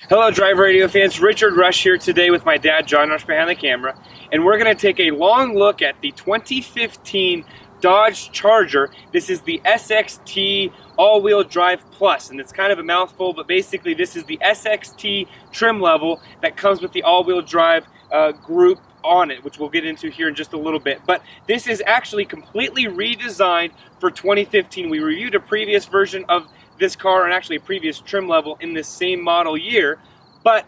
Hello Drive Radio fans, Richard Rush here today with my dad John Rush behind the camera, and we're going to take a long look at the 2015 Dodge Charger. This is the SXT all-wheel drive plus, and it's kind of a mouthful, but basically this is the SXT trim level that comes with the all-wheel drive group on it, which we'll get into here in just a little bit. But this is actually completely redesigned for 2015. We reviewed a previous version of this car and actually a previous trim level in this same model year, but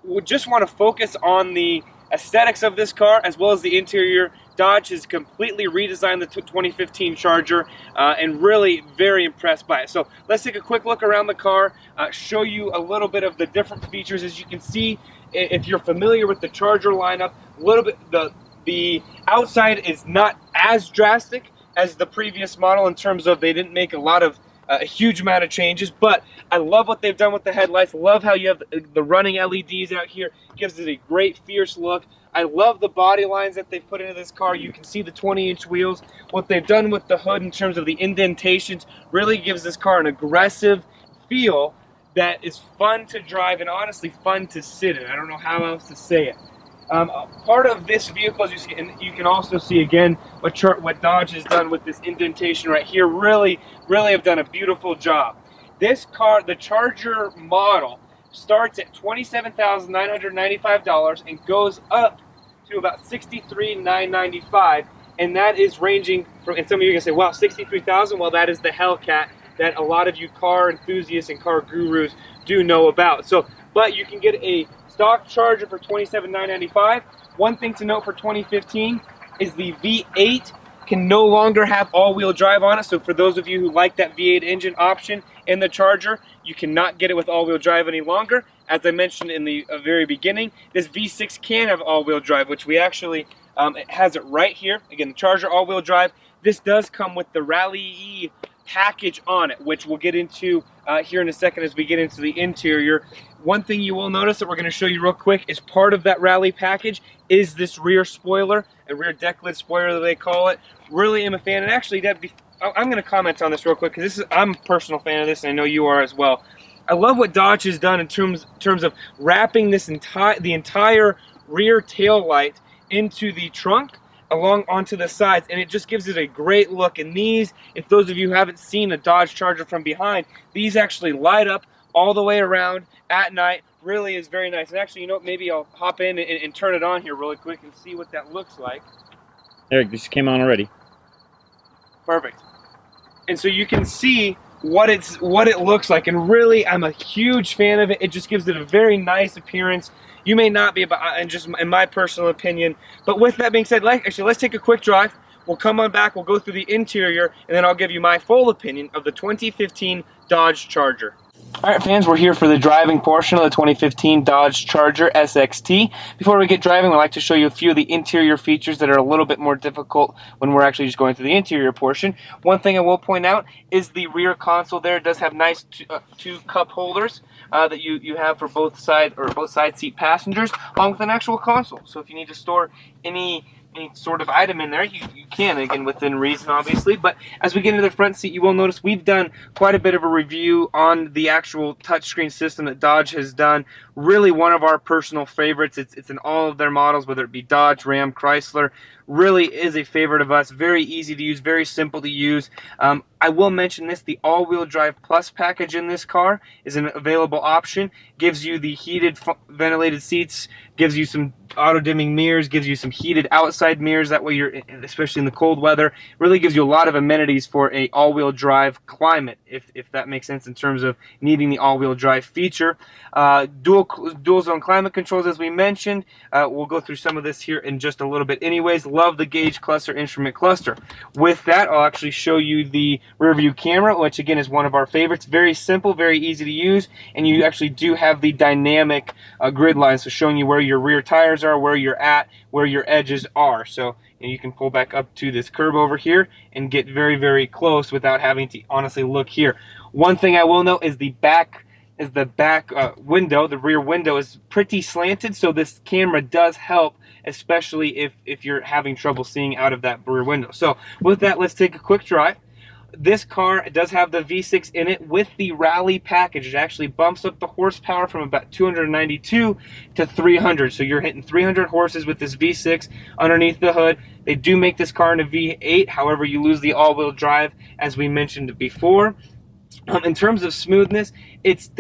we just want to focus on the aesthetics of this car as well as the interior. Dodge has completely redesigned the 2015 Charger and really very impressed by it. So let's take a quick look around the car, show you a little bit of the different features. As you can see, if you're familiar with the Charger lineup, a little bit the outside is not as drastic as the previous model in terms of they didn't make a huge amount of changes, but I love what they've done with the headlights. Love how you have the running LEDs out here. Gives it a great fierce look. I love the body lines that they've put into this car. You can see the 20-inch wheels. What they've done with the hood in terms of the indentations really gives this car an aggressive feel that is fun to drive and honestly fun to sit in. I don't know how else to say it. Part of this vehicle, as you see, and you can also see again what Dodge has done with this indentation right here. Really have done a beautiful job. This car, the Charger model, starts at $27,995 and goes up to about $63,995, and that is ranging from. And some of you are gonna say, "Wow, $63,000." Well, that is the Hellcat that a lot of you car enthusiasts and car gurus do know about. So, but you can get a stock Charger for $27,995. One thing to note for 2015 is the V8 can no longer have all-wheel drive on it. So for those of you who like that V8 engine option in the Charger, you cannot get it with all-wheel drive any longer. As I mentioned in the very beginning, this V6 can have all-wheel drive, which we actually, it has it right here. Again, the Charger all-wheel drive. This does come with the Rallye package on it, which we'll get into here in a second as we get into the interior. One thing you will notice that we're going to show you real quick is part of that Rallye package is this rear spoiler, a rear deck lid spoiler that they call it. Really am a fan, and actually I'm going to comment on this real quick because I'm a personal fan of this, and I know you are as well. I love what Dodge has done in terms of wrapping the entire rear tail light into the trunk along onto the sides, and it just gives it a great look. And these, if those of you who haven't seen a Dodge Charger from behind, these actually light up all the way around at night. Really is very nice. And actually, you know what, maybe I'll hop in and turn it on here really quick and see what that looks like. Eric, this came on already. Perfect. And so you can see what it looks like, and really I'm a huge fan of it. It just gives it a very nice appearance. You may not be, but just in my personal opinion. But with that being said, actually let's take a quick drive. We'll come on back, we'll go through the interior, and then I'll give you my full opinion of the 2015 Dodge Charger. Alright fans, we're here for the driving portion of the 2015 Dodge Charger SXT. Before we get driving, I'd like to show you a few of the interior features that are a little bit more difficult when we're actually just going through the interior portion. One thing I will point out is the rear console there. It does have nice two cup holders that you have for both side seat passengers, along with an actual console. So if you need to store any sort of item in there, you can, again within reason obviously. But as we get into the front seat, you will notice we've done quite a bit of a review on the actual touchscreen system that Dodge has done. Really one of our personal favorites. It's in all of their models, whether it be Dodge, Ram, Chrysler. Really is a favorite of us. Very easy to use, very simple to use. I will mention this, the all-wheel drive plus package in this car is an available option. Gives you the heated ventilated seats, gives you some auto-dimming mirrors, gives you some heated outside mirrors. That way you're, especially in the cold weather, really gives you a lot of amenities for a all-wheel drive climate, if that makes sense in terms of needing the all-wheel drive feature. Dual zone climate controls, as we mentioned. We'll go through some of this here in just a little bit anyways. Love the gauge cluster, instrument cluster. With that, I'll actually show you the rear view camera, which again is one of our favorites. Very simple, very easy to use, and you actually do have the dynamic grid lines, so showing you where your rear tires are, where you're at, where your edges are. So you can pull back up to this curb over here and get very close without having to honestly look here. One thing I will note is the back window, the rear window is pretty slanted, so this camera does help, especially if you're having trouble seeing out of that rear window. So with that, let's take a quick drive. this car does have the V6 in it with the Rallye package. It actually bumps up the horsepower from about 292 to 300. So you're hitting 300 horses with this V6 underneath the hood. They do make this car in a V8. However, you lose the all-wheel drive, as we mentioned before. In terms of smoothness, it's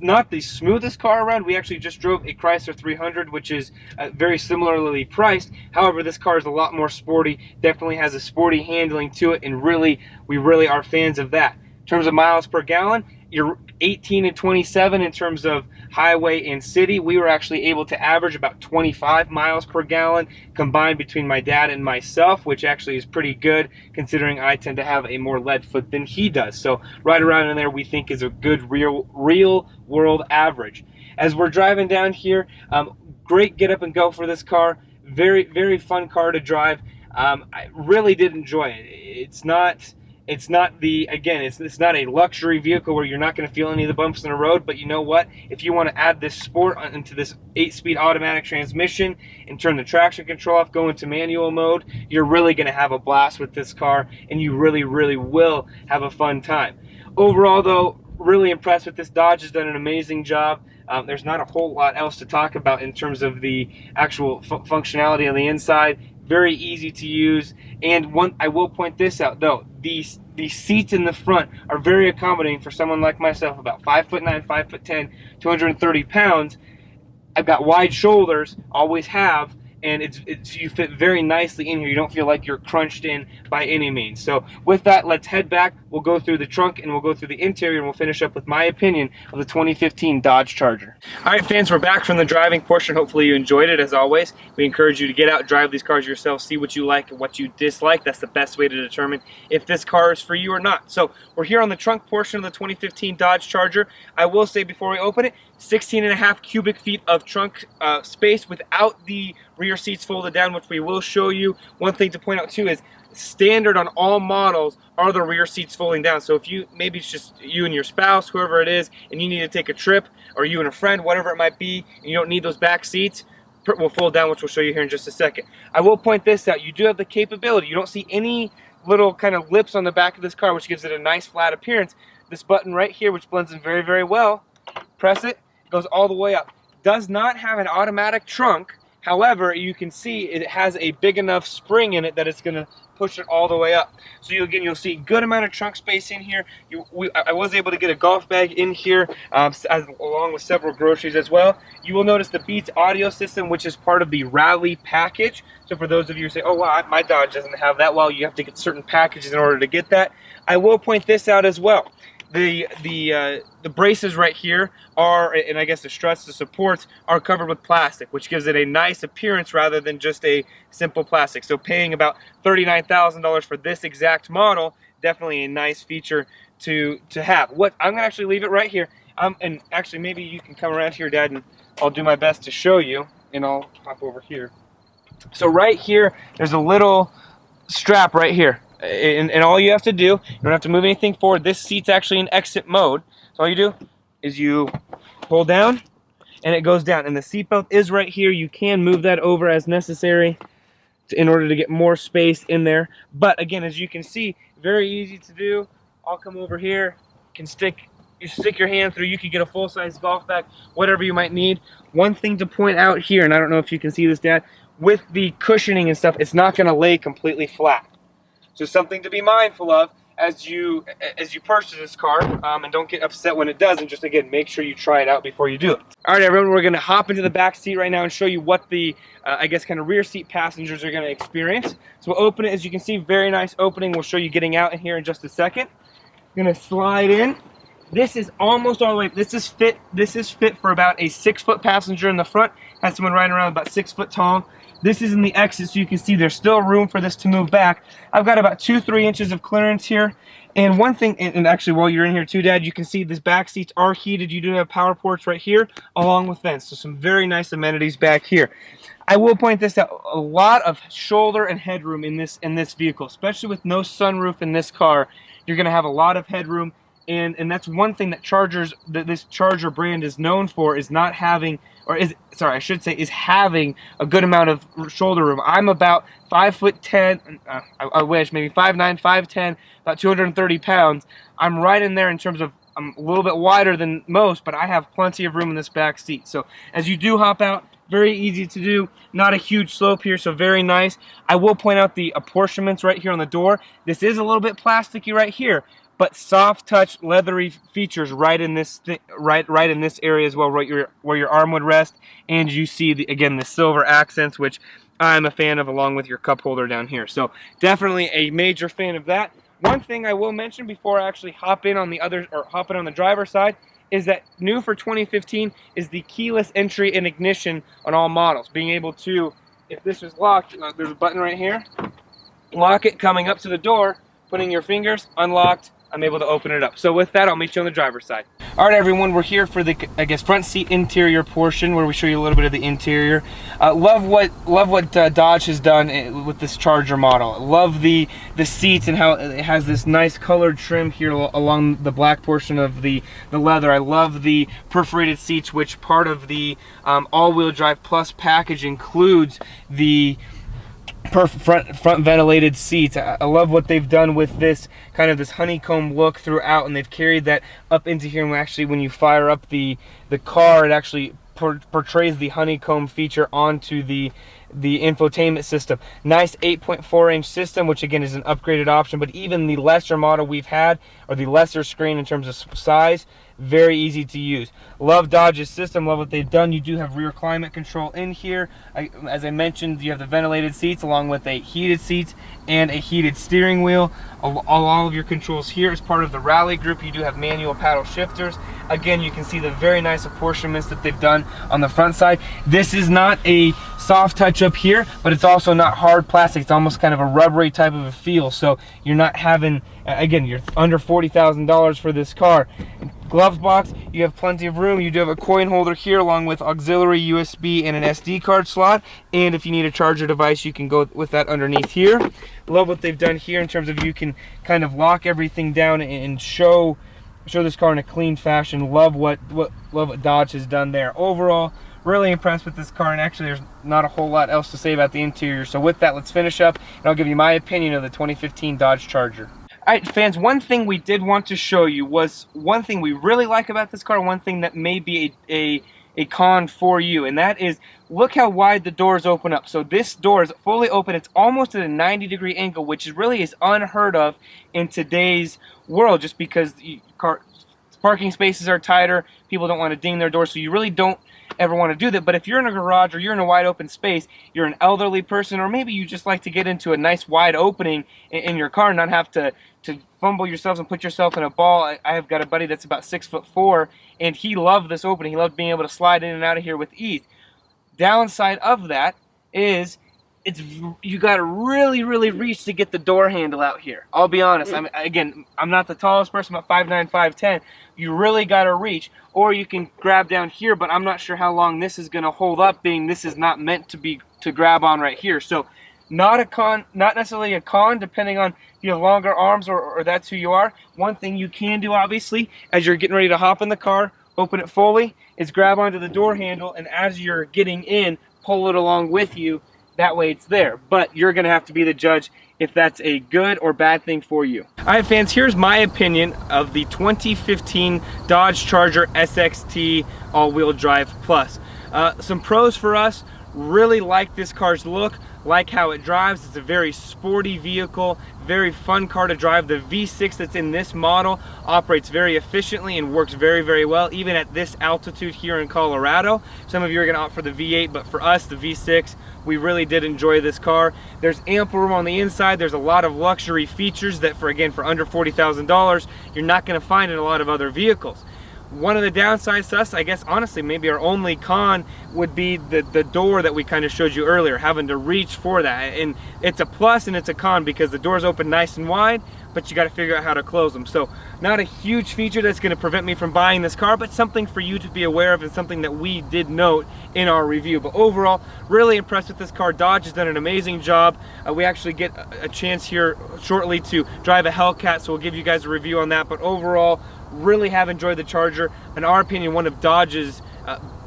not the smoothest car around. We actually just drove a Chrysler 300, which is very similarly priced. However, this car is a lot more sporty, definitely has a sporty handling to it, and we really are fans of that. In terms of miles per gallon, you're 18 and 27 in terms of highway and city. We were actually able to average about 25 miles per gallon combined between my dad and myself, which actually is pretty good considering I tend to have a more lead foot than he does. So right around in there we think is a good real world average. As we're driving down here, great get up and go for this car. Very fun car to drive. I really did enjoy it. It's not a luxury vehicle where you're not going to feel any of the bumps in the road, but you know what? If you want to add this sport into this 8-speed automatic transmission and turn the traction control off, go into manual mode, you're really going to have a blast with this car, and you really will have a fun time. Overall though, really impressed with this. Dodge has done an amazing job. There's not a whole lot else to talk about in terms of the actual functionality on the inside. Very easy to use, and I will point this out though, these seats in the front are very accommodating for someone like myself, about 5'9", 5'10", 230 pounds. I've got wide shoulders, always have, and you fit very nicely in here. You don't feel like you're crunched in by any means. So with that, let's head back. We'll go through the trunk and we'll go through the interior, and we'll finish up with my opinion of the 2015 Dodge Charger. All right, fans, we're back from the driving portion. Hopefully you enjoyed it. As always, we encourage you to get out, drive these cars yourself, see what you like and what you dislike. That's the best way to determine if this car is for you or not. So we're here on the trunk portion of the 2015 Dodge Charger. I will say before we open it, 16.5 cubic feet of trunk space without the rear seats folded down, which we will show you. One thing to point out too is standard on all models are the rear seats folding down. So if maybe it's just you and your spouse, whoever it is, and you need to take a trip, or you and a friend, whatever it might be, and you don't need those back seats, will fold down, which we'll show you here in just a second. I will point this out. You do have the capability. You don't see any little kind of lips on the back of this car, which gives it a nice flat appearance. This button right here, which blends in very well, press it, goes all the way up. Does not have an automatic trunk. However, you can see it has a big enough spring in it that it's going to push it all the way up. So you'll see a good amount of trunk space in here. I was able to get a golf bag in here along with several groceries as well. You will notice the Beats audio system, which is part of the Rallye package. So for those of you who say, oh wow, my Dodge doesn't have that, well, you have to get certain packages in order to get that. I will point this out as well. The braces right here are, and I guess the struts, the supports, are covered with plastic, which gives it a nice appearance rather than just a simple plastic. So paying about $39,000 for this exact model, definitely a nice feature to have. I'm gonna actually leave it right here. And actually maybe you can come around here, Dad, and I'll do my best to show you, and I'll hop over here. So right here, there's a little strap right here. And all you have to do, you don't have to move anything forward. This seat's actually in exit mode. So all you do is you pull down and it goes down. And the seatbelt is right here. You can move that over as necessary in order to get more space in there. But again, as you can see, very easy to do. I'll come over here, you stick your hand through, you could get a full-size golf bag, whatever you might need. One thing to point out here, and I don't know if you can see this, Dad, with the cushioning and stuff, it's not gonna lay completely flat. So something to be mindful of as you purchase this car, and don't get upset when it doesn't. Just again, make sure you try it out before you do it. All right, everyone, we're going to hop into the back seat right now and show you what the I guess kind of rear seat passengers are going to experience. So we'll open it. As you can see, very nice opening. We'll show you getting out in here in just a second. Going to slide in. This is almost all the way. This is fit for about a 6-foot passenger in the front. Has someone riding around about 6 foot tall. This is in the exit, so you can see there's still room for this to move back. I've got about 2-3 inches of clearance here. And one thing, and actually while you're in here too, Dad, you can see these back seats are heated. You do have power ports right here, along with vents. So some very nice amenities back here. I will point this out, a lot of shoulder and headroom in this vehicle, especially with no sunroof in this car. You're gonna have a lot of headroom. and that's one thing that this Charger brand is known for, is not having, or is, sorry, I should say, is having a good amount of shoulder room. I'm about 5'10", I wish, maybe 5'9", 5'10", about 230 pounds. I'm right in there in terms of, I'm a little bit wider than most, but I have plenty of room in this back seat. So as you do hop out, very easy to do, not a huge slope here, so very nice. I will point out the apportionments right here on the door. This is a little bit plasticky right here, but soft touch, leathery features right in this right in this area as well, right where your arm would rest, and you see again the silver accents, which I'm a fan of, along with your cup holder down here. So definitely a major fan of that. One thing I will mention before I actually hop in on the driver's side is that new for 2015 is the keyless entry and ignition on all models. Being able to, if this is locked, there's a button right here, lock it coming up to the door, putting your fingers, unlocked, I'm able to open it up. So with that, I'll meet you on the driver's side. All right, everyone, we're here for the, I guess, front seat interior portion, where we show you a little bit of the interior. Love what Dodge has done with this Charger model. Love the seats and how it has this nice colored trim here along the black portion of the leather. I love the perforated seats, which part of the all-wheel drive plus package includes the front ventilated seats. I love what they've done with this kind of this honeycomb look throughout, and they've carried that up into here. And actually, when you fire up the car, it actually portrays the honeycomb feature onto the infotainment system. Nice 8.4-inch system, which again is an upgraded option, but even the lesser model we've had, or the lesser screen in terms of size, very easy to use. Love Dodge's system, love what they've done. You do have rear climate control in here. As I mentioned, you have the ventilated seats along with a heated seats and a heated steering wheel. All of your controls here. As part of the Rallye group, you do have manual paddle shifters. Again, you can see the very nice apportionments that they've done on the front side. This is not a soft touch up here, but it's also not hard plastic. It's almost kind of a rubbery type of a feel, so you're not having, again, you're under $40,000 for this car. Gloves box, you have plenty of room. You do have a coin holder here along with auxiliary USB and an SD card slot, and if you need a charger device, you can go with that underneath here. Love what they've done here in terms of you can kind of lock everything down and show this car in a clean fashion. Love what Dodge has done there. Overall, really impressed with this car, and actually there's not a whole lot else to say about the interior. So with that, let's finish up and I'll give you my opinion of the 2015 Dodge Charger. All right, fans, one thing we did want to show you was one thing we really like about this car, one thing that may be a con for you, and that is, look how wide the doors open up. So this door is fully open. It's almost at a 90-degree angle, which really is unheard of in today's world, just because parking spaces are tighter. People don't want to ding their doors, so you really don't ever want to do that. But if you're in a garage or you're in a wide open space, you're an elderly person, or maybe you just like to get into a nice wide opening in your car and not have to fumble yourselves and put yourself in a ball. I have got a buddy that's about 6'4", and he loved this opening. He loved being able to slide in and out of here with ease. Downside of that is you got to really reach to get the door handle out here. I'll be honest. I'm not the tallest person, about 5'9", 5'10". You really got to reach, or you can grab down here, but I'm not sure how long this is going to hold up, being this is not meant to grab on right here. So not necessarily a con, depending on if you have longer arms or that's who you are. One thing you can do, obviously, as you're getting ready to hop in the car, open it fully, is grab onto the door handle, and as you're getting in, pull it along with you. That way it's there. But you're going to have to be the judge if that's a good or bad thing for you. All right, fans, here's my opinion of the 2015 Dodge Charger SXT All-Wheel Drive Plus. Some pros for us: really like this car's look, like how it drives. It's a very sporty vehicle, very fun car to drive. The V6 that's in this model operates very efficiently and works very well, even at this altitude here in Colorado. Some of you are going to opt for the V8, but for us, the V6, we really did enjoy this car. There's ample room on the inside. There's a lot of luxury features that, for under $40,000, you're not going to find in a lot of other vehicles. One of the downsides to us, I guess, honestly, maybe our only con would be the door that we kind of showed you earlier, having to reach for that. And it's a plus and it's a con because the doors open nice and wide, but you got to figure out how to close them. So not a huge feature that's going to prevent me from buying this car, but something for you to be aware of and something that we did note in our review. But overall, really impressed with this car. Dodge has done an amazing job. We actually get a chance here shortly to drive a Hellcat, so we'll give you guys a review on that. But overall, really have enjoyed the Charger. In our opinion, one of Dodge's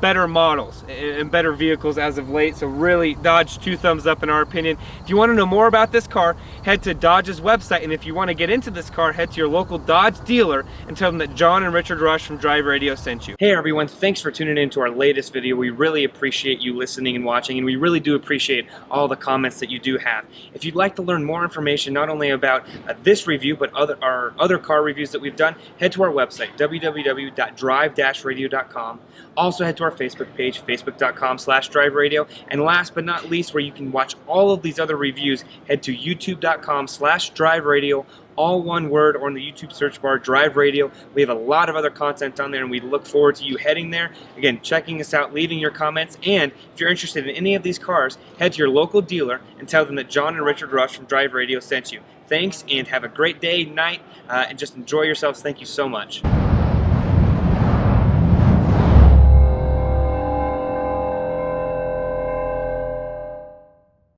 better models and better vehicles as of late. So really, Dodge, 2 thumbs up in our opinion. If you want to know more about this car, head to Dodge's website, and if you want to get into this car, head to your local Dodge dealer and tell them that John and Richard Rush from Drive Radio sent you. Hey everyone, thanks for tuning in to our latest video. We really appreciate you listening and watching, and we really do appreciate all the comments that you do have. If you'd like to learn more information not only about this review but our other car reviews that we've done, head to our website, www.drive-radio.com. Also head to our Facebook page, facebook.com/driveradio. And last but not least, where you can watch all of these other reviews, head to youtube.com/driveradio, all one word, or in the YouTube search bar, Drive Radio. We have a lot of other content on there, and we look forward to you heading there. Again, checking us out, leaving your comments, and if you're interested in any of these cars, head to your local dealer and tell them that John and Richard Rush from Drive Radio sent you. Thanks, and have a great day, night, and just enjoy yourselves. Thank you so much.